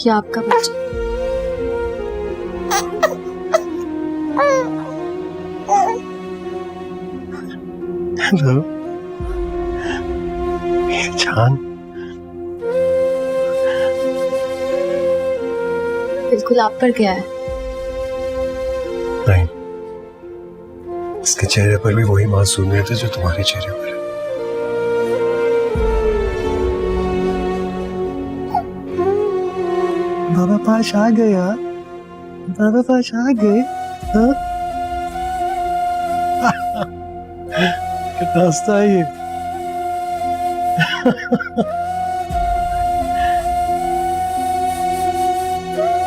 ये आपका बच्चा। हेलो जान। बिल्कुल आप पर गया है। नहीं, इसके चेहरे पर भी वही मासूमियत है जो तुम्हारे चेहरे पर है। बाबा पास आ गया, बाबा पास आ गए। हाँ? कितना हंसता है ये।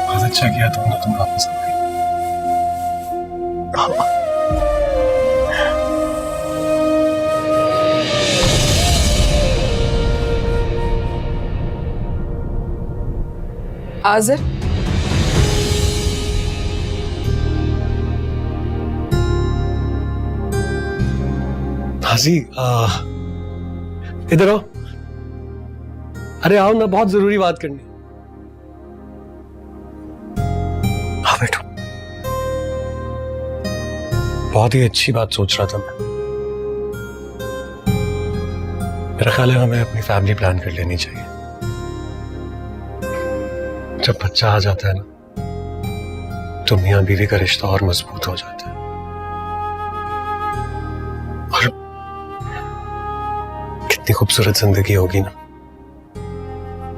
बहुत अच्छा किया तुमने, तुम वापस आ गई। आज़िर, हाजी, इधर आओ। अरे आओ ना, बहुत जरूरी बात करनी। हाँ बैठो। बहुत ही अच्छी बात सोच रहा था मैं। मेरा ख्याल है हमें अपनी फैमिली प्लान कर लेनी चाहिए। जब बच्चा आ जाता है ना, तो मियां बीवी का रिश्ता और मजबूत हो जाता है। और कितनी खूबसूरत जिंदगी होगी ना,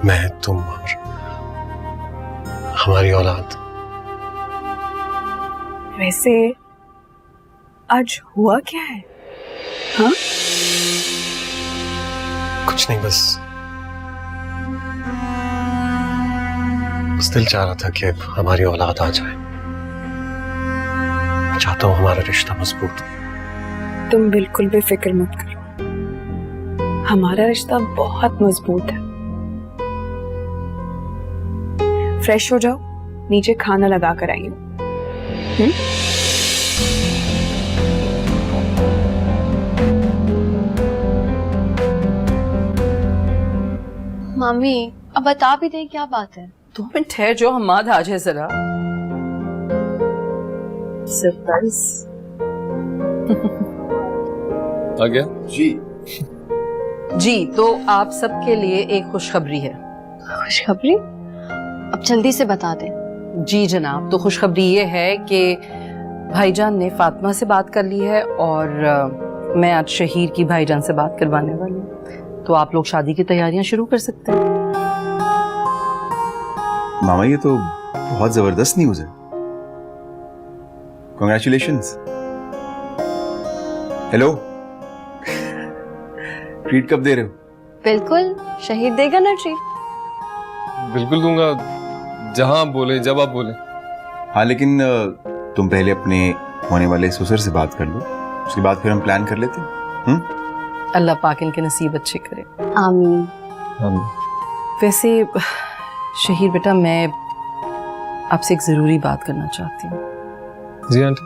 मैं, तुम और हमारी औलाद। वैसे आज हुआ क्या है? हाँ? कुछ नहीं, बस दिल चाह रहा था कि हमारी औलाद आ जाए। मैं चाहता हूं हमारा रिश्ता मजबूत हो। तुम बिल्कुल भी फिक्र मत करो, हमारा रिश्ता बहुत मजबूत है। फ्रेश हो जाओ, नीचे खाना लगा कर आई हूँ। मामी अब बता भी दें क्या बात है। 2 मिनट ठहर जाओ, हमाद आ जाए जरा। सरप्राइज आ गया जी। जी, तो आप सबके लिए एक खुशखबरी है। खुशखबरी? अब जल्दी से बता दें। जी जनाब, तो खुशखबरी ये है कि भाईजान ने फातिमा से बात कर ली है और मैं आज शहीर की भाईजान से बात करवाने वाली हूँ। तो आप लोग शादी की तैयारियां शुरू कर सकते हैं। मामा, ये तो बहुत जबरदस्त न्यूज़ है। कांग्रेचुलेशंस। हेलो, ट्रीट कब दे रहे हो? बिल्कुल, शहीद देगा ना ट्रीट। बिल्कुल दूंगा, जहां आप बोले, जब आप बोले। हाँ, लेकिन तुम पहले अपने होने वाले ससुर से बात कर लो, उसके बाद फिर हम प्लान कर लेते हैं। अल्लाह पाक इनके नसीब अच्छे करे। आमीन। वैसे शहीर बेटा, मैं आपसे एक जरूरी बात करना चाहती हूँ। जी आंटी।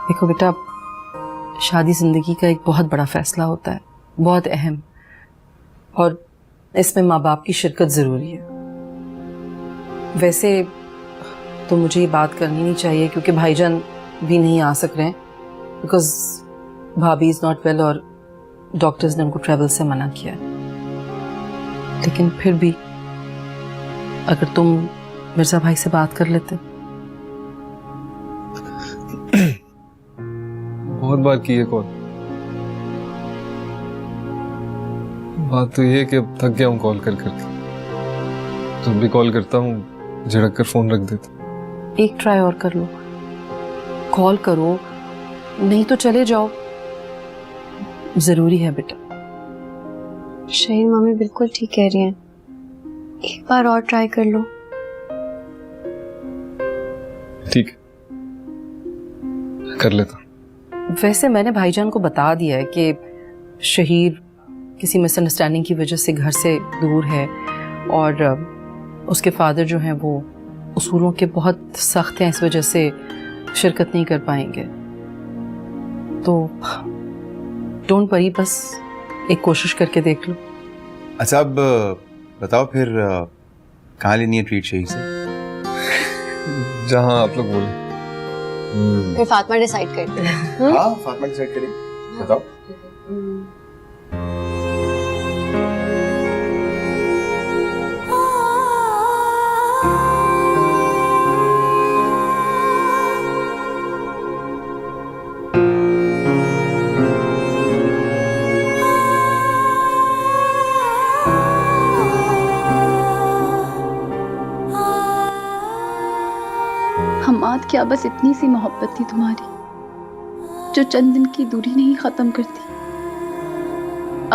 देखो बेटा, शादी जिंदगी का एक बहुत बड़ा फैसला होता है, बहुत अहम, और इसमें माँ बाप की शिरकत जरूरी है। वैसे तो मुझे ये बात करनी नहीं चाहिए क्योंकि भाईजान भी नहीं आ सक रहे हैं, बिकॉज भाभी इज नॉट वेल और डॉक्टर्स ने उनको ट्रैवल से मना किया है। लेकिन फिर भी अगर तुम मिर्जा भाई से बात कर लेते। बहुत बार की है कॉल। बात तो ये है कि अब थक गया हूँ कॉल कर करके। जब भी कॉल करता हूँ झड़क कर फोन रख देता। एक ट्राई और कर लो, कॉल करो, नहीं तो चले जाओ, जरूरी है बेटा। शहीद मम्मी बिल्कुल ठीक कह रही हैं, एक बार और ट्राई कर लो। ठीक है, कर लेता। वैसे मैंने भाईजान को बता दिया है कि शहीर किसी मिसअंडरस्टैंडिंग की वजह से घर से दूर है और उसके फादर जो हैं वो उसूलों के बहुत सख्त हैं, इस वजह से शिरकत नहीं कर पाएंगे। तो डोंट वरी, बस एक कोशिश करके देख लो। अच्छा, अब बताओ फिर कहाँ लेनी है ट्रीट शहीद से? जहाँ आप लोग बोले। फिर फातिमा डिसाइड करती है। हाँ फातिमा डिसाइड करेगी, बताओ। हमाद क्या बस इतनी सी मोहब्बत थी तुम्हारी जो चंद दिन की दूरी नहीं खत्म करती।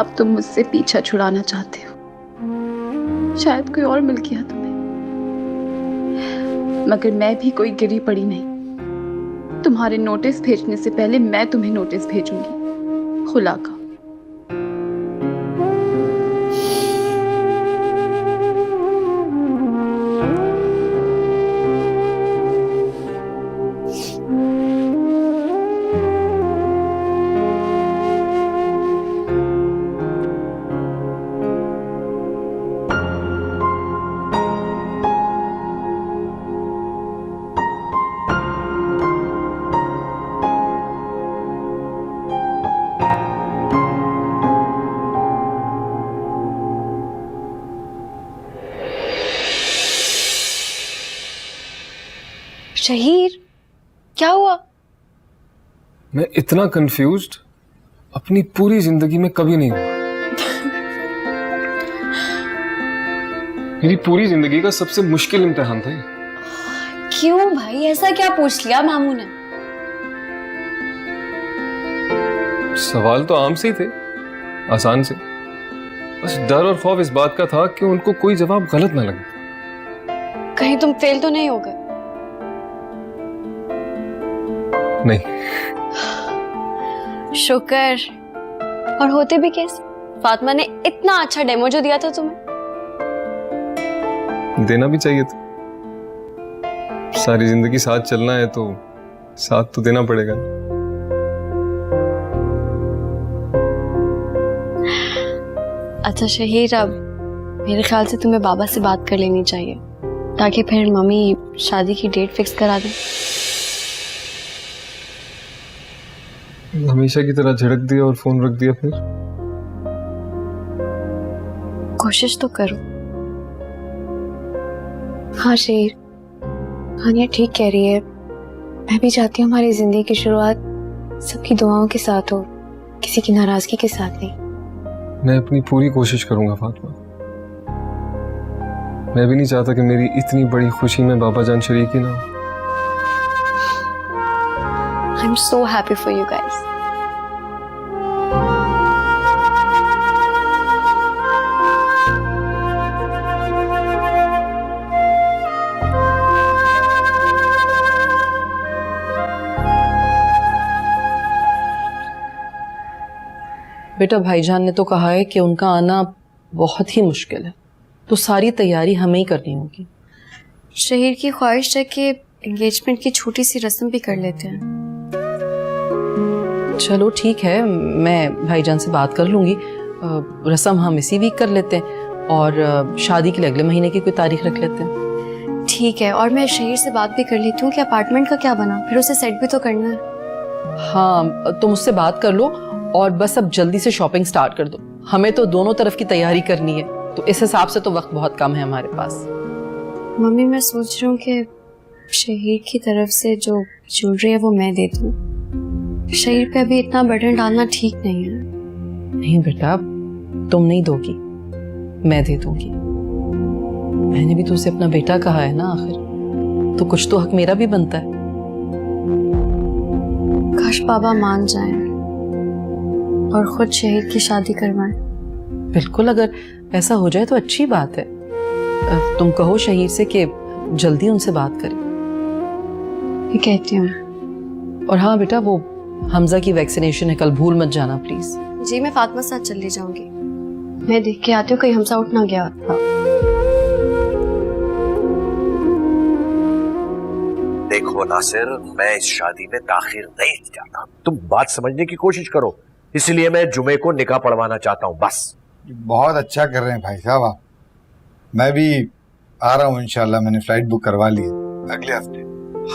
अब तुम मुझसे पीछा छुड़ाना चाहते हो, शायद कोई और मिल गया तुम्हें, मगर मैं भी कोई गिरी पड़ी नहीं। तुम्हारे नोटिस भेजने से पहले मैं तुम्हें नोटिस भेजूंगी खुला का। शहीर, क्या हुआ? मैं इतना कंफ्यूज्ड अपनी पूरी जिंदगी में कभी नहीं हुआ। मेरी पूरी जिंदगी का सबसे मुश्किल इम्तिहान था ये। क्यों भाई, ऐसा क्या पूछ लिया मामू ने? सवाल तो आम से ही थे, आसान से। बस डर और खौफ इस बात का था कि उनको कोई जवाब गलत ना लगे। कहीं तुम फेल तो नहीं हो गए? नहीं। शुक्र। और होते भी कैसे? फातिमा ने इतना अच्छा डेमो जो दिया था तुम्हें। देना भी चाहिए था। सारी जिंदगी साथ चलना है तो साथ तो देना पड़ेगा। अच्छा शहीर, अब मेरे ख्याल से तुम्हें बाबा से बात कर लेनी चाहिए ताकि फिर मम्मी शादी की डेट फिक्स करा दें। हमेशा की तरह झड़क दिया और फोन रख दिया फिर? कोशिश तो करो। हाँ शहीर, हानिया ठीक कह रही है। मैं भी चाहती हूँ हमारी जिंदगी की शुरुआत सबकी दुआओं के साथ हो, किसी की नाराजगी के साथ नहीं। मैं अपनी पूरी कोशिश करूंगा फातिमा। मैं भी नहीं चाहता कि मेरी इतनी बड़ी खुशी में बाबा जान शरीक ही ना हो। I'm so happy for you guys. बेटा भाईजान ने तो कहा है कि उनका आना बहुत ही मुश्किल है, तो सारी तैयारी हमें ही करनी होगी। शहीर की ख्वाहिश है कि एंगेजमेंट की छोटी सी रस्म भी कर लेते हैं। चलो ठीक है, मैं भाईजान से बात कर लूंगी। रस्म हम इसी वीक कर लेते हैं और शादी के लिए अगले महीने की कोई तारीख रख लेते हैं। ठीक है, और मैं शहीर से बात भी कर लेती हूँ कि अपार्टमेंट का क्या बना, फिर उसे सेट भी तो करना है। हाँ, तुम उससे बात कर लो और बस अब जल्दी से शॉपिंग स्टार्ट कर दो। हमें तो दोनों तरफ की तैयारी करनी है, तो इस हिसाब से तो वक्त बहुत कम है हमारे पास। मम्मी, मैं सोच रही हूँ कि शहीर की तरफ से जो ज्वेलरी है वो मैं दे दूँ। शहीर पे अभी इतना बर्डन डालना ठीक नहीं है। नहीं बेटा, तुम नहीं दोगी, मैं दे दूंगी। मैंने भी तो उसे अपना बेटा कहा है ना आखिर, तो कुछ तो हक मेरा भी बनता है। काश बाबा मान जाएं और खुद शहीद की शादी करवाएं। बिल्कुल, अगर ऐसा हो जाए तो अच्छी बात है। तुम कहो शहीद से कि जल्दी उनसे बात करें। ये कहती हूँ। और हाँ बेटा, वो हमजा की वैक्सीनेशन है, कल भूल मत जाना प्लीज। जी, मैं फातिमा साथ चली जाऊंगी। मैं देख के आती हूँ कहीं हमजा उठ ना गया। देखो नासिर, मैं इस शादी में ताखिर नहीं चाहता। तुम बात समझने की कोशिश करो, इसलिए मैं जुमे को निकाह पढ़वाना चाहता हूँ बस। बहुत अच्छा कर रहे हैं भाई साहब आप। मैं भी आ रहा हूँ इंशाल्लाह, मैंने फ्लाइट बुक करवा ली है अगले हफ्ते।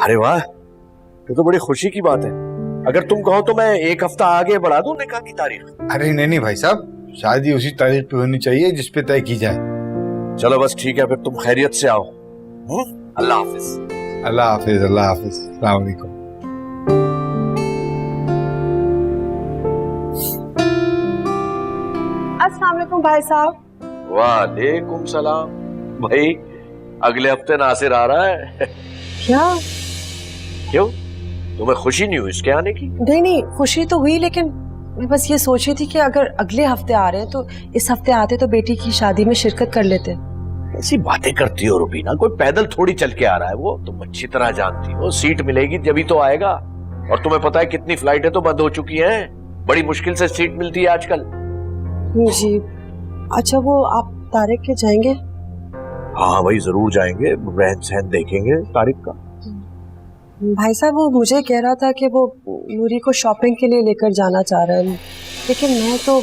अरे वाह, ये तो बड़ी खुशी की बात है। अगर तुम कहो तो मैं एक हफ्ता आगे बढ़ा दूं निकाह की तारीख। अरे नहीं भाई साहब, शादी उसी तारीख पे होनी चाहिए जिस पे तय की जाए। चलो बस ठीक है, फिर तुम खैरियत से आओ। अल्लाह हाफिज। अल्लाह हाफिज, अल्लाह हाफिज, अस्सलाम वालेकुम। अस्सलाम वालेकुम भाई साहब। वालेकुम सलाम। भाई अगले हफ्ते नासिर आ रहा है। क्या? क्यों, तुम्हें खुशी नहीं हुई इसके आने की? नहीं, खुशी तो हुई, लेकिन मैं बस ये सोच रही थी कि अगर अगले हफ्ते आ रहे हैं तो इस हफ्ते आते तो बेटी की शादी में शिरकत कर लेते। ऐसी बातें करती हो रुबीना, कोई पैदल थोड़ी चल के आ रहा है। वो तुम अच्छी तरह जानती हो, सीट मिलेगी जब तो आएगा। और तुम्हें पता है कितनी फ्लाइटें तो बंद हो चुकी हैं, बड़ी मुश्किल से सीट मिलती है आजकल। जी अच्छा, वो आप तारिक के जाएंगे? हाँ भाई जरूर जाएंगे, रहन सहन देखेंगे तारिक का। भाई साहब वो मुझे कह रहा था कि वो नूरी को शॉपिंग के लिए लेकर जाना चाह रहा है, लेकिन मैं तो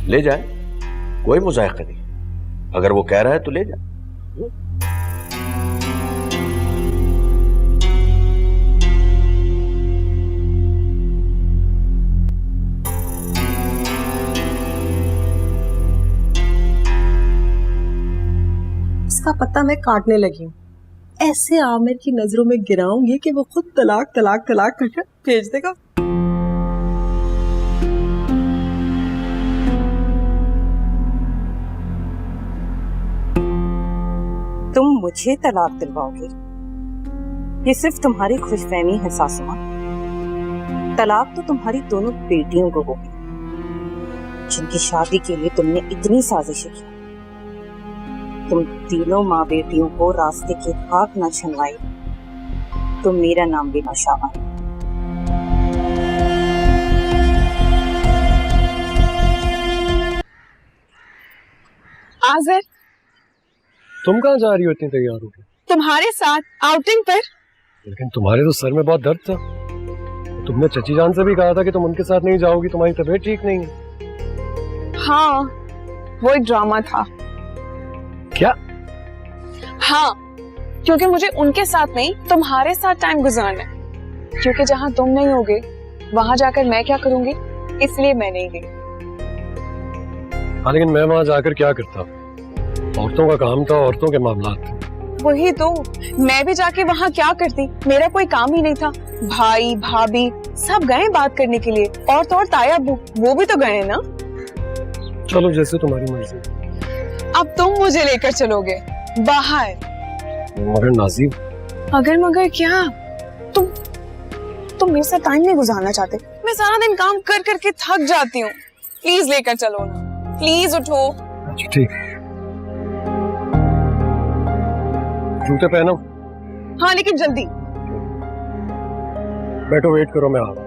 ले जाए, कोई मुज़ायक़ा नहीं। अगर वो कह रहा है तो ले जाए। इसका पत्ता मैं काटने लगी हूँ। ऐसे आमिर की नजरों में गिराऊंगी कि वो खुद तलाक तलाक तलाक करके भेज देगा। तुम मुझे तलाक दिलवाओगे? ये सिर्फ तुम्हारी खुशफहमी है सासू माँ। तलाक तो तुम्हारी दोनों बेटियों को होगी, जिनकी शादी के लिए तुमने इतनी साजिशें की। तुम तीनों माँ बेटियों को रास्ते के खाक न छनवाई तो मेरा नाम भी नौशामा है। आज़र, तुम कहाँ जा रही हो इतनी तैयार होकर? तुम्हारे साथ आउटिंग पर। लेकिन तुम्हारे तो सर में बहुत दर्द था। तुमने चची जान से भी कहा था कि तुम उनके साथ नहीं जाओगी, तुम्हारी तबीयत ठीक नहीं है। हाँ, वो एक ड्रामा था। क्या? हाँ, क्योंकि मुझे उनके साथ नहीं तुम्हारे साथ टाइम गुजारना है। क्योंकि जहाँ तुम नहीं होगे वहां जाकर मैं क्या करूंगी, इसलिए मैं नहीं गई। हाँ, लेकिन मैं वहां जाकर क्या करता? औरतों का काम था, औरतों के मामलात थे। वही तो, मैं भी जाके वहाँ क्या करती? मेरा कोई काम ही नहीं था। भाई भाभी सब गए बात करने के लिए, और तो और ताया वो भी तो गए ना। चलो जैसे तुम्हारी मर्जी। अब तुम मुझे लेकर चलोगे बाहर? मगर नाज़ीब, अगर मगर क्या? तुम मेरे साथ टाइम नहीं गुजारना चाहते? मैं सारा दिन काम कर करके थक जाती हूँ। प्लीज लेकर चलो ना, प्लीज उठो। अच्छा ठीक, जूते पहनो। हाँ लेकिन जल्दी। बैठो, वेट करो, मैं आ रहा हूँ।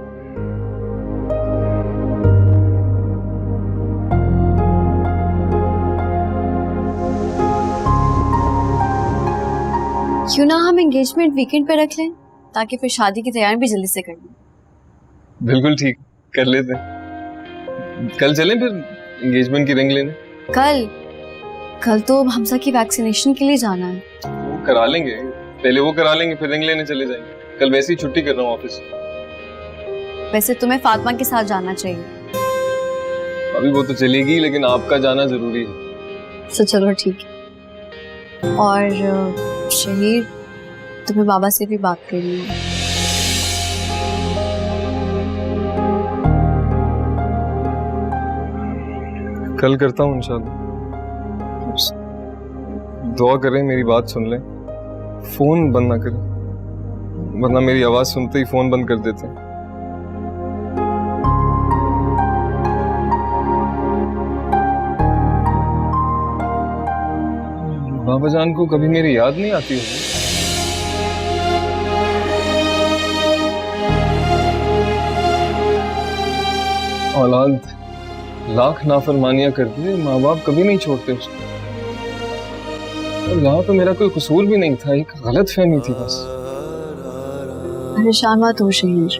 क्यों ना हम एंगेजमेंट वीकेंड पे रख लें, ताकि फिर शादी की तैयारी भी जल्दी से कर लें। बिल्कुल ठीक, कर लेते हैं। कल चलें फिर एंगेजमेंट की रिंग लेने? कल तो हमसा की वैक्सीनेशन के लिए जाना है। वो करा लेंगे, पहले वो करा लेंगे, फिर रिंग लेने चले जाएंगे। कल वैसे ही छुट्टी कर रहा हूँ ऑफिस। वैसे तुम्हें फातिमा के साथ जाना चाहिए। अभी वो तो चलेगी, लेकिन आपका जाना जरूरी है। तो चलो ठीक है। और शहीर, तुम्हें बाबा से भी बात करनी है। कल करता हूँ इंशाल्लाह। दुआ करें मेरी बात सुन लें, फोन बंद ना करें, वरना मेरी आवाज सुनते ही फोन बंद कर देते हैं। बाबा जान को कभी मेरी याद नहीं आती होगी। औलाद लाख नाफरमानियां करती है, माँ बाप कभी नहीं छोड़ते उसको। और यहाँ तो मेरा कोई कसूर भी नहीं था, एक गलत फहमी थी बस। परेशान मत हो शहीर,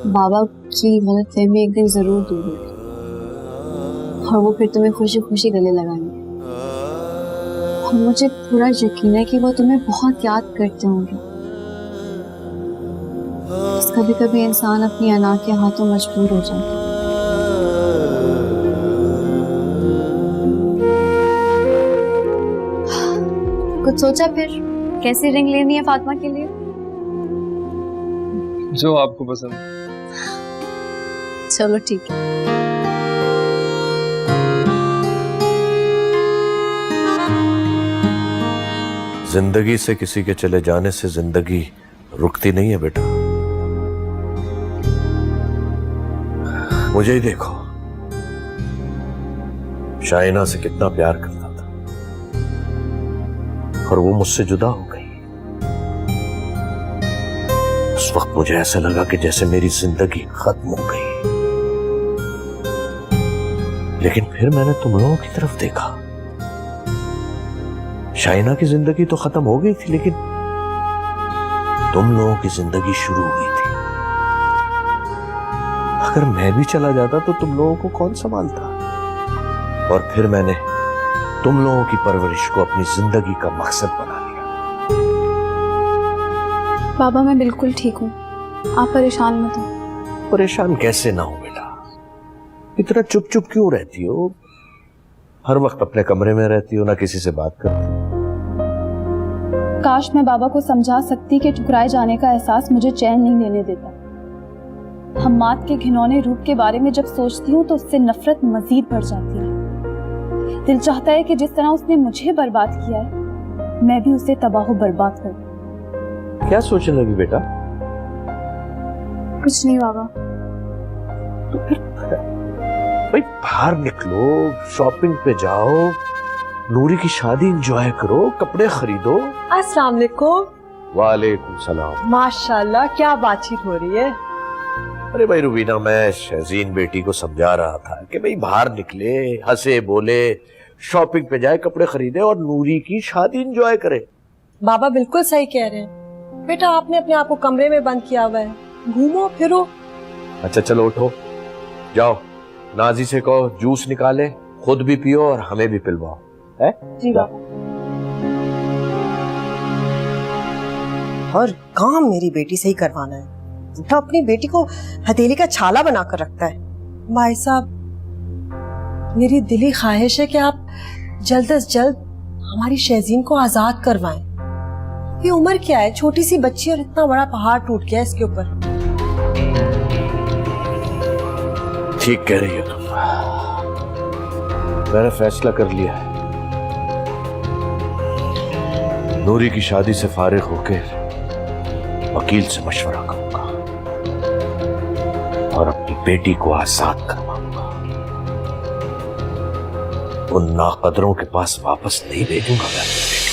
बाबा की गलत फहमी एक दिन जरूर दूर होगी और वो फिर तुम्हें खुशी खुशी गले लगाएंगे। और मुझे पूरा यकीन है कि वो तुम्हें बहुत याद करते होंगे। कभी कभी इंसान अपनी अना के हाथों मजबूर हो जाता है। कुछ सोचा फिर कैसी रिंग लेनी है फातिमा के लिए? जो आपको पसंद। चलो ठीक है। जिंदगी से किसी के चले जाने से जिंदगी रुकती नहीं है बेटा। मुझे ही देखो, शाइना से कितना प्यार करता था और वो मुझसे जुदा हो गई। उस वक्त मुझे ऐसा लगा कि जैसे मेरी जिंदगी खत्म हो गई। लेकिन फिर मैंने तुम लोगों की तरफ देखा। शाइना की जिंदगी तो खत्म हो गई थी, लेकिन तुम लोगों की जिंदगी शुरू हुई थी। अगर मैं भी चला जाता तो तुम लोगों को कौन संभालता? और फिर मैंने तुम लोगों की परवरिश को अपनी जिंदगी का मकसद बना लिया। बाबा मैं बिल्कुल ठीक हूँ, आप परेशान मत हो। परेशान कैसे ना हो बेटा? इतना चुप चुप क्यों रहती हो? हर वक्त अपने कमरे में रहती हो, ना किसी से बात करती। काश मैं बाबा को समझा सकती कि ठुकराए जाने का एहसास मुझे चैन नहीं लेने देता। हम्माद के घिनौने रूप के बारे में जब सोचती हूँ तो उससे नफरत मजीद बढ़ जाती है। दिल चाहता है कि जिस तरह उसने मुझे बर्बाद किया है, मैं भी उसे तबाह बर्बाद कर दूं। क्या सोचने लगी बेटा? कुछ नहीं बाबा। तो फिर भाई बाहर निकलो, शॉपिंग पे जाओ, नूरी की शादी एंजॉय करो, कपड़े खरीदो। अस्सलाम वालेकुम। वालेकुम सलाम। माशाल्लाह क्या बातचीत हो रही है। अरे भाई रुबीना, मैं शहजीन बेटी को समझा रहा था कि भाई बाहर निकले, हंसे बोले, शॉपिंग पे जाए, कपड़े खरीदे और नूरी की शादी एंजॉय करे। बाबा बिल्कुल सही कह रहे हैं बेटा, आपने अपने आप को कमरे में बंद किया हुआ है, घूमो फिरो। अच्छा चलो उठो, जाओ नाजी से कहो जूस निकाले, खुद भी पियो और हमें भी पिलवाओ। है जी बाबा। और काम मेरी बेटी से ही करवाना है। तो अपनी बेटी को हथेली का छाला बनाकर रखता है। भाई साहब, मेरी दिली ख्वाहिश है कि आप जल्द से जल्द हमारी शहजीन को आजाद करवाएं। ये उम्र क्या है, छोटी सी बच्ची और इतना बड़ा पहाड़ टूट गया इसके ऊपर। ठीक कह रही हो तुम, मैंने फैसला कर लिया है। नूरी की शादी से फारिग होकर वकील से मशवरा करूंगा और अपनी बेटी को आजाद करवाऊंगा। उन नाकदरों के पास वापस नहीं भेजूंगा मैं अपनी बेटी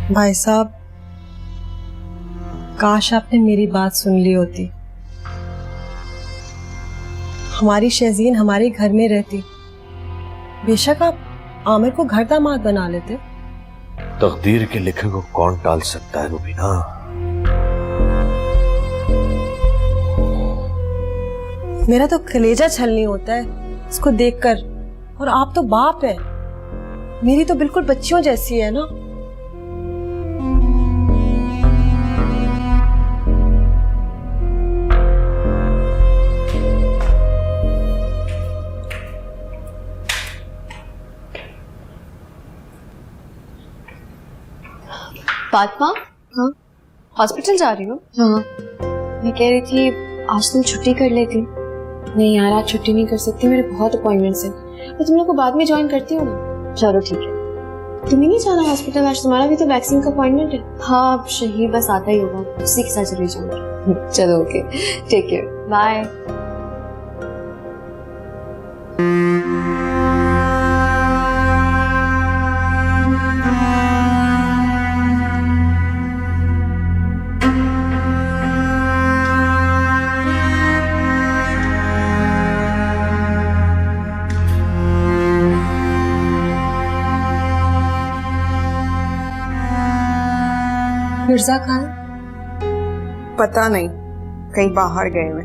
को। भाई साहब, काश आपने मेरी बात सुन ली होती। हमारी शहजीन हमारे घर में रहती, बेशक आप आमिर को घर दामाद बना लेते। तकदीर के लिखे को कौन टाल सकता है रुबीना? मेरा तो कलेजा छलनी होता है इसको देखकर, और आप तो बाप है, मेरी तो बिल्कुल बच्चियों जैसी है ना। फातिमा, हाँ हॉस्पिटल जा रही हो? हाँ, मैं कह रही थी आज तुम छुट्टी कर लेती। नहीं यार, आज छुट्टी नहीं कर सकती, मेरे बहुत अपॉइंटमेंट्स हैं। मैं तुम लोग को बाद में ज्वाइन करती हूँ ना। चलो ठीक है। तुम्हें नहीं जाना हॉस्पिटल आज? तुम्हारा भी तो वैक्सीन का अपॉइंटमेंट है। हाँ, शहीद बस आता ही होगा, उसी के साथ चली जाऊंगी। चलो okay, take care, bye. Mirza कहाँ है? पता नहीं, कहीं बाहर गए हुए।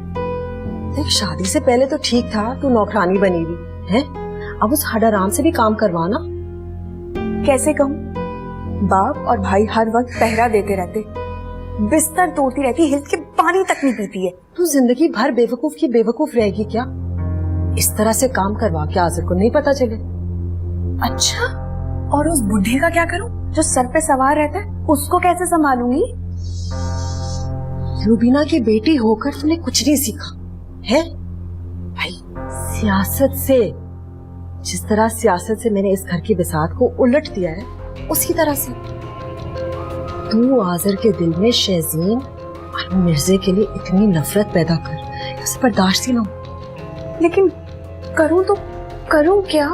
देख, शादी से पहले तो ठीक था, तू नौकरानी बनी हुई है। अब उस हडराम से भी काम करवाना। कैसे कहूँ, बाप और भाई हर वक्त पहरा देते रहते, बिस्तर तोड़ती रहती, हिल के पानी तक नहीं पीती है। तू जिंदगी भर बेवकूफ की बेवकूफ रहेगी क्या? इस तरह से काम करवा के आज़िर को नहीं पता चले। अच्छा, और उस बुढ़े का क्या करूं जो सर पे सवार रहता है, उसको कैसे संभालूंगी? रूबीना की बेटी होकर तुमने कुछ नहीं सीखा है भाई। सियासत से, जिस तरह सियासत से मैंने इस घर की बिसात को उलट दिया है, उसी तरह से तू आज़िर के दिल में शहजीन और मिर्जे के लिए इतनी नफरत पैदा कर, उसे बर्दाश्त ही ना हो। लेकिन करूं तो करूं क्या?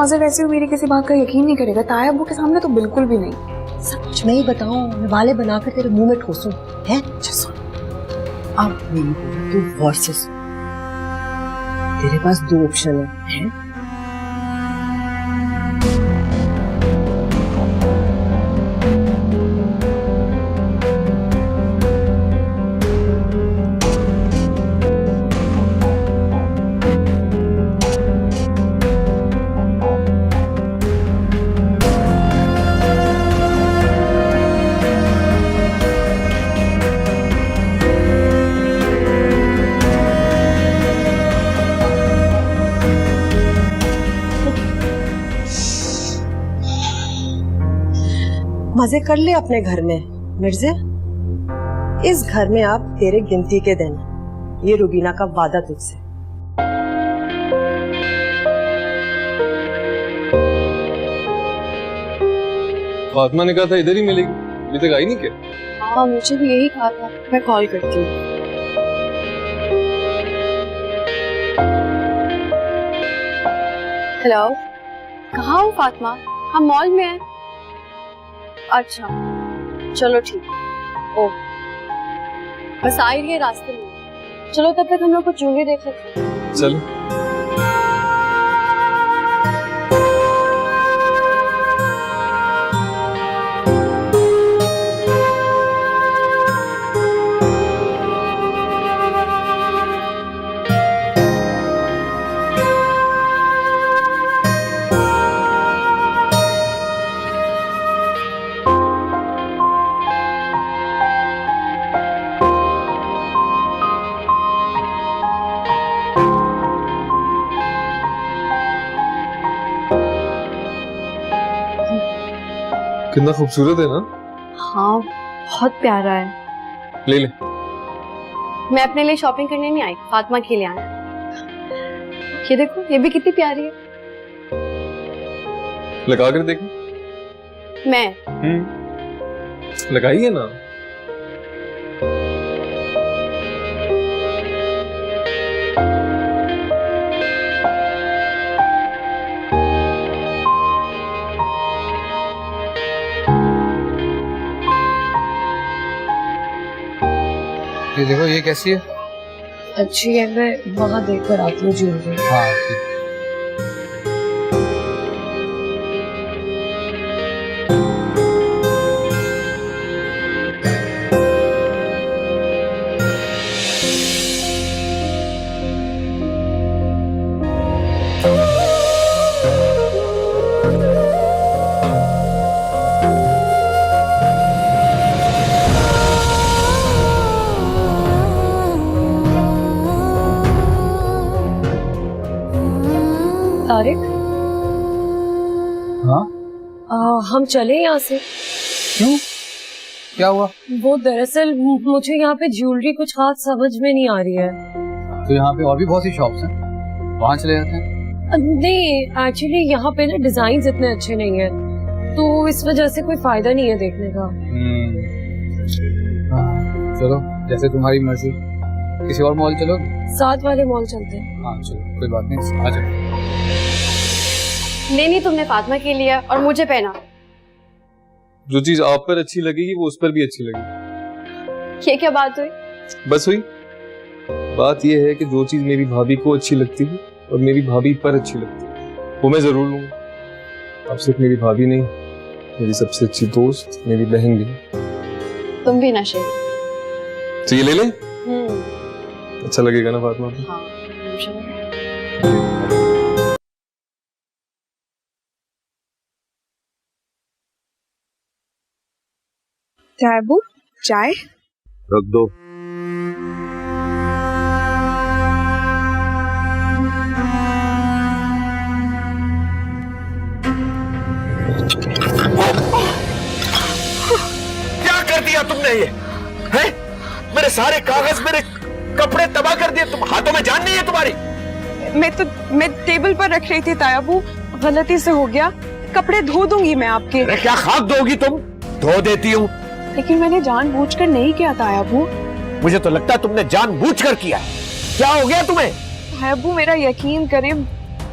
आज़िर वैसे भी मेरी किसी बात का यकीन नहीं करेगा, ताया अब्बू के सामने तो बिल्कुल भी नहीं। सब कुछ मैं ही बताऊं, मैं वाले बनाकर तेरे मुंह में ठोसूं है? अब मेरी बोली तू गौर से सुन। तेरे पास दो ऑप्शन है? मजे कर ले अपने घर में मिर्जे। इस घर में आप तेरे गिनती के दिन, ये रुबीना का वादा तुझसे। फातिमा ने कहा था इधर ही मिलेगी, अभी तक आई नहीं क्या? हाँ, मुझे भी यही कहा था। मैं कॉल करती हूँ। हेलो, कहाँ हो फातिमा? हम मॉल में हैं। अच्छा, चलो ठीक। ओ, बस आ ही रही है रास्ते में। चलो तब तक हम लोग कुछ ज्वेलरी देख लेते हैं। चलो। कितना खूबसूरत है ना? हाँ, बहुत प्यारा है। ले ले। मैं अपने लिए शॉपिंग करने नहीं आई, फातिमा के लिए आया। ये देखो, ये भी कितनी प्यारी है। लगा कर देखो। मैं लगाइए ना। ये देखो, ये कैसी है? अच्छी है, मैं वहाँ देख कर आती हूँ ज्वेलरी। हाँ ठीक। तारिक, हाँ हम चले यहाँ से। क्यों, क्या हुआ? वो दरअसल मुझे यहाँ पे ज्वेलरी कुछ खास समझ में नहीं आ रही है। तो यहाँ पे और भी बहुत सी शॉप्स हैं, वहाँ चले जाते हैं। नहीं, एक्चुअली यहाँ पे ना डिजाइन इतने अच्छे नहीं है, तो इस वजह से कोई फायदा नहीं है देखने का। चलो, जैसे तुम्हारी मर्जी। किसी और मॉल चलो। साथ वाले मॉल चलते हैं। हाँ चलो, कोई बात नहीं, आ जाओ। लेनी तुमने फातिमा के लिए और मुझे पहना। जो चीज आप पर अच्छी लगेगी वो उस पर भी अच्छी लगेगी। ये क्या बात हुई? बस हुई बात यह है कि जो चीज मेरी भाभी को अच्छी लगती है और मेरी भाभी पर अच्छी लगती है वो मैं जरूर लूंगा। अब सिर्फ मेरी भाभी नहीं, मेरी सबसे अच्छी दोस्त, मेरी बहन भी। तुम भी नशे। तो ये ले ले। अच्छा लगेगा ना फातिमा? हाँ, तायाबू चाय? रख दो। क्या कर दिया तुमने ये? हैं? मेरे सारे कागज, मेरे कपड़े तबाह कर दिए। तुम हाथों में जान नहीं है तुम्हारी? मैं टेबल पर रख रही थी तायाबू, गलती से हो गया। कपड़े धो दूंगी मैं आपके। अरे क्या खाक दोगी तुम? धो देती हूँ। लेकिन मैंने जानबूझकर नहीं किया तायाबू। मुझे तो लगता है तुमने जानबूझकर किया। क्या हो गया तुम्हें? तायाबू मेरा यकीन करें,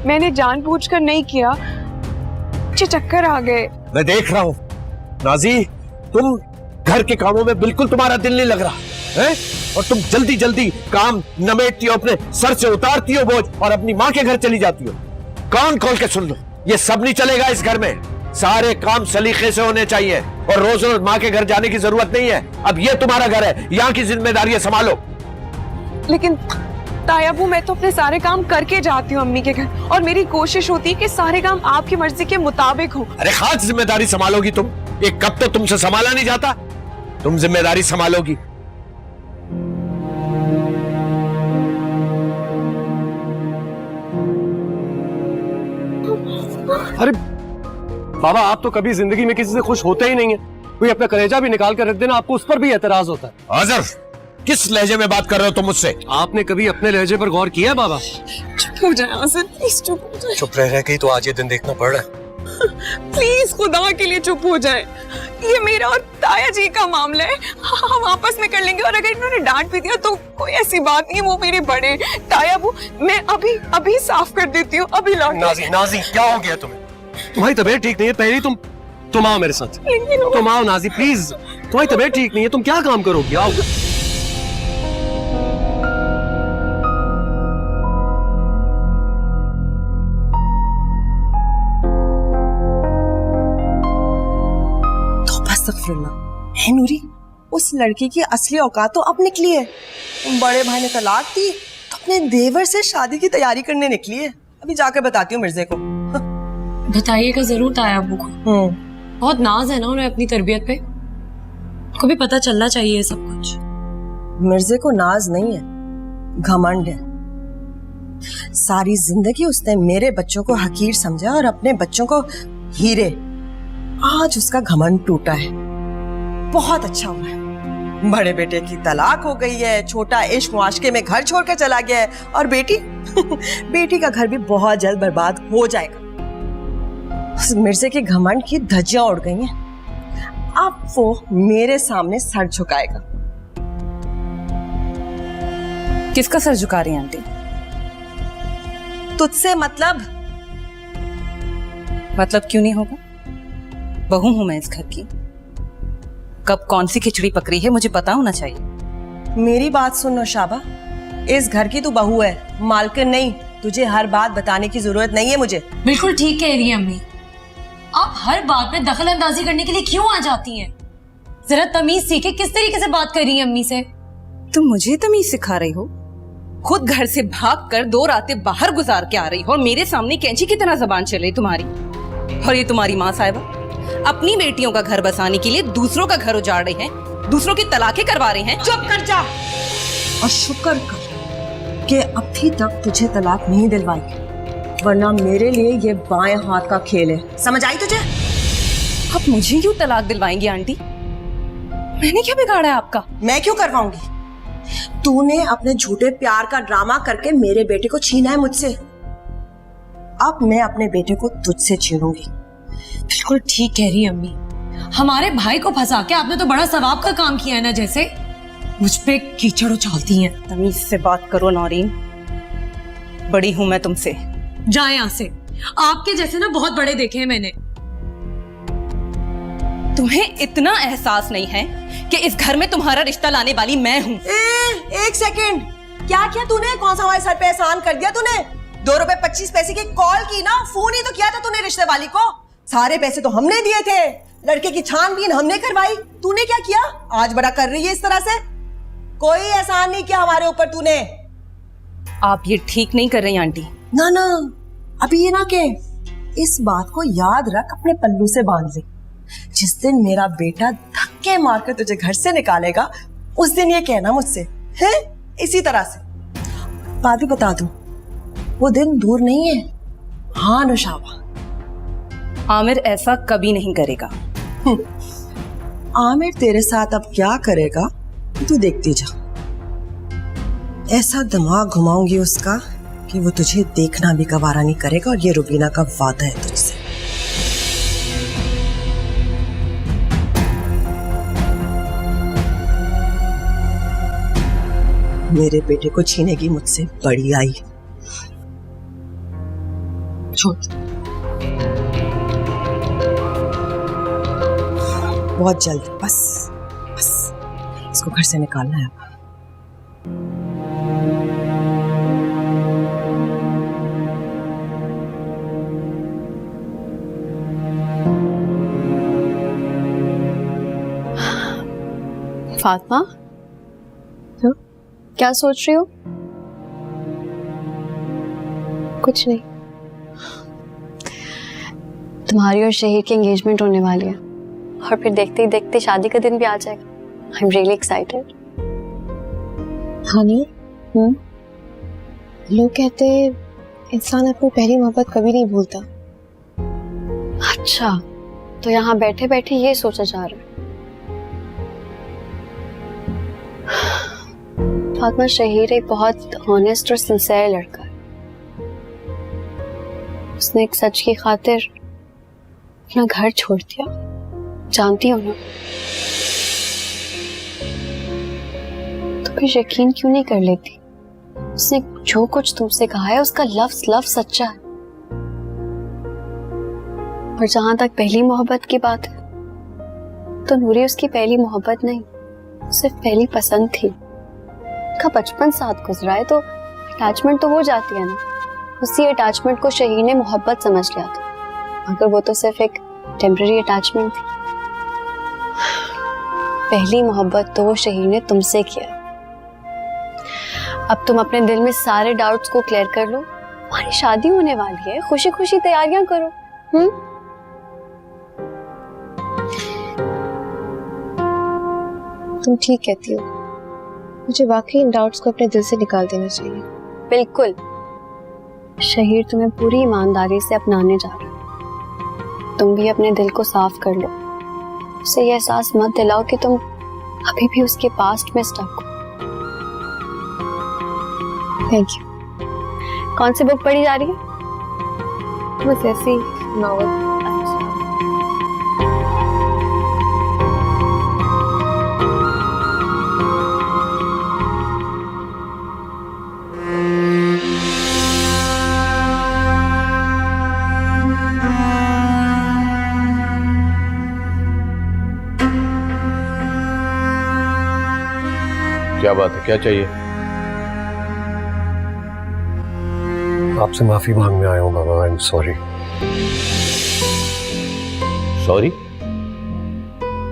मैंने जानबूझकर नहीं किया, मुझे चक्कर आ गए। मैं देख रहा हूँ नाजी, तुम घर के कामों में बिल्कुल तुम्हारा दिल नहीं लग रहा है, और तुम जल्दी जल्दी काम नमेटती हो, अपने सर से उतारती हो बोझ और अपनी माँ के घर चली जाती हो। कान खोल के सुन लो, ये सब नहीं चलेगा इस घर में। सारे काम सलीके से होने चाहिए और रोज रोज माँ के घर जाने की जरूरत नहीं है। अब ये तुम्हारा घर है, यहाँ की जिम्मेदारी संभालो। लेकिन तायाबू मैं तो अपने सारे काम करके जाती हूँ अम्मी के घर, और मेरी कोशिश होती है कि सारे काम आपकी मर्जी के मुताबिक हो। अरे खास जिम्मेदारी संभालोगी तुम? एक कब तो तुमसे संभाला नहीं जाता, तुम जिम्मेदारी संभालोगी। अरे बाबा, आप तो कभी जिंदगी में किसी से खुश होते ही नहीं है। कोई अपना कलेजा भी निकाल कर रख देना, आपको उस पर भी एतराज होता है। आजर, किस लहजे में बात कर रहे हो तुम मुझसे? आपने कभी अपने लहजे पर गौर किया है बाबा? चुप हो जाए आसिफ, प्लीज चुप हो जाए। चुप रह के ही तो आज ये दिन देखना पड़ रहा है। प्लीज खुदा के लिए चुप हो जाए। ये मेरा और ताया जी का मामला है, हम आपस में कर लेंगे। और अगर इन्होंने डांट भी दिया तो कोई ऐसी बात नहीं है, वो मेरे बड़े। तायाबू मैं अभी साफ कर देती हूँ, अभी लौट। नाजी क्या हो गया तुम्हें? तुम्हारी तबीयत ठीक नहीं है, पहले तुम आओ मेरे साथ। तुम आओ नाजी प्लीज, तुम्हारी तबीयत ठीक नहीं है, तुम क्या काम करोगी? आओ। है नूरी, उस लड़की की असली औकात तो अब निकली है। बड़े भाई ने तलाक दी तो अपने देवर से शादी की तैयारी करने निकली है। अभी जाकर बताती हूँ मिर्जे को। बताइएगा जरूर तायाबू को। बहुत नाज है ना उन्हें अपनी तरबियत पे, को भी पता चलना चाहिए सब कुछ। मिर्जे को नाज नहीं है, घमंड है। सारी जिंदगी उसने मेरे बच्चों को हकीर समझा और अपने बच्चों को हीरे। आज उसका घमंड टूटा है। बहुत अच्छा हुआ है, बड़े बेटे की तलाक हो गई है, छोटा इश्क मुआशके में घर छोड़कर चला गया है, और बेटी बेटी का घर भी बहुत जल्द बर्बाद हो जाएगा। मिर्जे के घमंड की धज्जियां उड़ गई हैं। अब वो मेरे सामने सर झुकाएगा। किसका सर झुका रही हैं आंटी? तुझसे मतलब क्यों नहीं होगा? बहू हूं मैं इस घर की, कब कौन सी खिचड़ी पकड़ी है मुझे पता होना चाहिए। मेरी बात सुन नौशाबा, इस घर की तू बहू है, मालकिन नहीं। तुझे हर बात बताने की जरूरत नहीं है मुझे। बिल्कुल ठीक कह रही है अम्मी, आप हर बात में दखल अंदाजी करने के लिए क्यों आ जाती हैं? जरा तमीज सीखे, किस तरीके से बात कर रही है अम्मी से? तुम मुझे तमीज सिखा रही हो? खुद घर से भाग कर 2 रातें बाहर गुजार के आ रही हो और मेरे सामने कैंची की तरह जबान चल रही तुम्हारी। और ये तुम्हारी माँ साहिबा अपनी बेटियों का घर बसाने के लिए दूसरों का घर उजाड़ रही हैं, दूसरों की तलाकें करवा रही हैं। चुप कर जा और शुक्र कर कि अभी तक तुझे तलाक नहीं दिलवाई, वरना मेरे लिए ये बाएं हाथ का खेल है। समझ आई तुझे? आप मुझे क्यों तलाक दिलवाएंगी आंटी? मैंने क्या बिगाड़ा है आपका? मैं क्यों करवाऊंगी? तूने अपने झूठे प्यार का ड्रामा करके मेरे बेटे को छीना है मुझसे। अब मैं अपने बेटे को तुझसे छीनूंगी। बिल्कुल ठीक कह रही है अम्मी, हमारे भाई को फंसा के आपने तो बड़ा सवाब का काम किया है ना, जैसे मुझ पे कीचड़ उछालती हैं। तमीज से बात करो नौरीन, बड़ी हूं मैं तुमसे। जाए यहाँ से, आपके जैसे ना बहुत बड़े देखे हैं मैंने। तुम्हें इतना एहसास नहीं है कि इस घर में तुम्हारा रिश्ता लाने वाली मैं हूँ। एक सेकंड, क्या किया तूने? कौन सा हमारे सर पे एहसान कर दिया तूने? 2 रुपए 25 पैसे की कॉल की ना, फोन ही तो किया था तूने रिश्ते वाली को। सारे पैसे तो हमने दिए थे, लड़के की छानबीन हमने करवाई। तूने क्या किया? आज बड़ा कर रही है इस तरह से। कोई एहसान नहीं किया हमारे ऊपर तूने। आप ये ठीक नहीं कर रही आंटी। ना ना, अभी ये ना के, इस बात को याद रख, अपने पल्लू से बांध ले। जिस दिन मेरा बेटा धक्के धक्के मारकर तुझे घर से निकालेगा, उस दिन ये कहना मुझसे है इसी तरह से। बात भी बता दूं, वो दिन दूर नहीं है। हाँ नुशावा, आमिर ऐसा कभी नहीं करेगा। आमिर तेरे साथ अब क्या करेगा तू देखती जा। ऐसा दिमाग घुमाऊंगी उसका कि वो तुझे देखना भी गवारा नहीं करेगा, और ये रुबीना का वादा है तुझसे। मेरे बेटे को छीनेगी मुझसे बड़ी आई। छोड़, बहुत जल्द, बस बस इसको घर से निकालना है अब। फातिमा, क्या सोच रही हो? कुछ नहीं। तुम्हारी और शहीर की एंगेजमेंट होने वाली है और फिर देखते ही देखते शादी का दिन भी आ जाएगा। I am really excited. हानी, लोग कहते हैं इंसान अपनी पहली मोहब्बत कभी नहीं भूलता। अच्छा, तो यहाँ बैठे बैठे ये सोचा जा रहा है। फातिमा, शहीर एक बहुत ऑनेस्ट और सिंसियर लड़का है। उसने एक सच की खातिर अपना घर छोड़ दिया, जानती हो ना? तो फिर यकीन क्यों नहीं कर लेती? उसने जो कुछ तुमसे कहा है उसका लफ्ज लफ्ज सच्चा है। और जहां तक पहली मोहब्बत की बात है, तो नूरी उसकी पहली मोहब्बत नहीं, सिर्फ पहली पसंद थी। उसका बचपन साथ गुजरा है, तो अटैचमेंट तो हो जाती है ना। उसी अटैचमेंट को शहीर ने मोहब्बत समझ लिया था, मगर वो तो सिर्फ एक टेम्पररी अटैचमेंट थी। पहली मोहब्बत तो वो शहीर ने तुमसे किया। अब तुम अपने दिल में सारे डाउट्स को क्लियर कर लो। हमारी शादी होने वाली है, खुशी खुशी तैयारियां करो। तुम ठीक कहती हो, मुझे वाकई इन डाउट्स को अपने दिल से निकाल देना चाहिए। बिल्कुल। शहीर तुम्हें पूरी ईमानदारी से अपनाने जा रहा है। तुम भी अपने दिल को साफ कर लो। उसे यह एहसास मत दिलाओ कि तुम अभी भी उसके पास्ट में स्टक हो। Thank you. कौन सी बुक पढ़ी जा रही है? बस ऐसी नॉवल। क्या बात है, क्या चाहिए? आपसे माफी मांगने आया हूँ बाबा। I am sorry. सॉरी?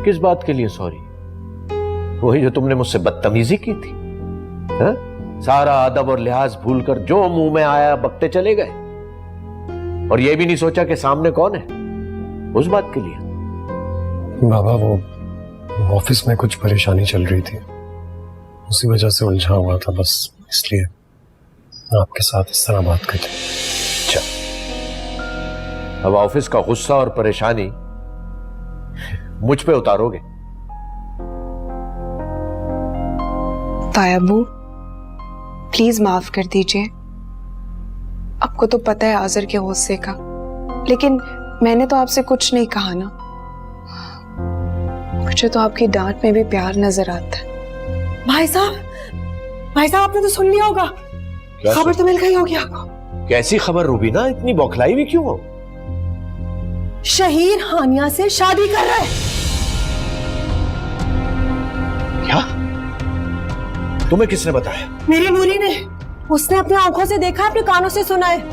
किस बात के लिए सॉरी? वही जो तुमने मुझसे बदतमीजी की थी, हा? सारा अदब और लिहाज भूलकर जो मुंह में आया बकते चले गए, और ये भी नहीं सोचा कि सामने कौन है। उस बात के लिए बाबा, वो ऑफिस में कुछ परेशानी चल रही थी, उसी वजह से उलझा हुआ था, बस इसलिए आपके साथ इस तरह बात करते। अच्छा, अब ऑफिस का गुस्सा और परेशानी मुझ पे उतारोगे? तायाबू, प्लीज माफ कर दीजिए। आपको तो पता है आज़र के गुस्से का, लेकिन मैंने तो आपसे कुछ नहीं कहा ना। मुझे तो आपकी डांट में भी प्यार नजर आता है। भाई साहब आपने तो सुन लिया होगा, खबर तो मिल गई होगी आपको। कैसी खबर रूबीना? इतनी बौखलाई भी क्यों हो? शहीर हानिया से शादी कर रहा है। क्या? तुम्हें किसने बताया? मेरी नूरी ने। उसने अपनी आंखों से देखा, अपने कानों से सुना है।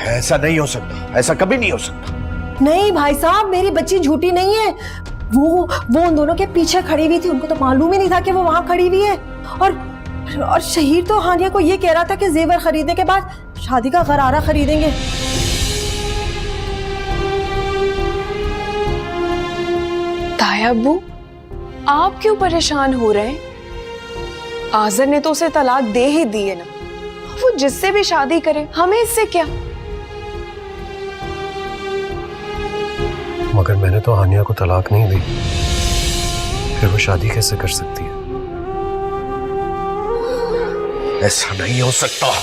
ऐसा नहीं हो सकता, ऐसा कभी नहीं हो सकता। नहीं भाई साहब, मेरी बच्ची झूठी नहीं है। वो उन दोनों के पीछे खड़ी हुई थी, उनको तो मालूम ही नहीं था कि वो वहां खड़ी हुई है। और शहीर तो हानिया को ये कह रहा था कि जेवर खरीदने के बाद शादी का गरारा खरीदेंगे। तायाबू, आप क्यों परेशान हो रहे हैं? आज़र ने तो उसे तलाक दे ही दी है ना, वो जिससे भी शादी करे, हमें इससे क्या? मगर मैंने तो हानिया को तलाक नहीं दी, फिर वो शादी कैसे कर सकती है? ऐसा नहीं हो सकता।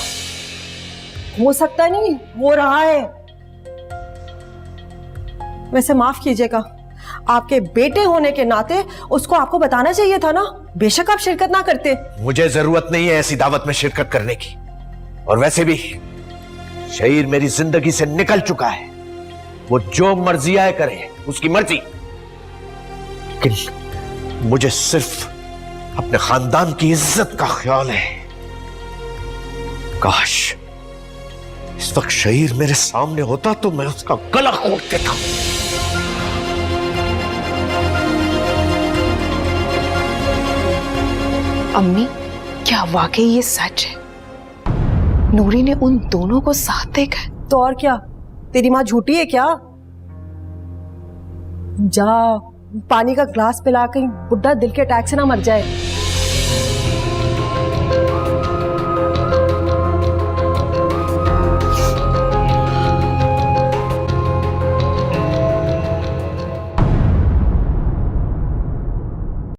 हो सकता नहीं, हो रहा है। वैसे माफ कीजिएगा, आपके बेटे होने के नाते उसको आपको बताना चाहिए था ना। बेशक आप शिरकत ना करते। मुझे जरूरत नहीं है ऐसी दावत में शिरकत करने की, और वैसे भी शहीर मेरी जिंदगी से निकल चुका है। वो जो मर्जी आए करे, उसकी मर्जी। लेकिन मुझे सिर्फ अपने खानदान की इज्जत का ख्याल है। काश इस वक्त शहीर मेरे सामने होता तो मैं उसका गला घोट देता। अम्मी, क्या वाकई ये सच है? नूरी ने उन दोनों को साथ देखा है? तो और क्या, तेरी माँ झूठी है क्या? जा पानी का ग्लास पिला, कहीं बुढ़ा दिल के अटैक से ना मर जाए।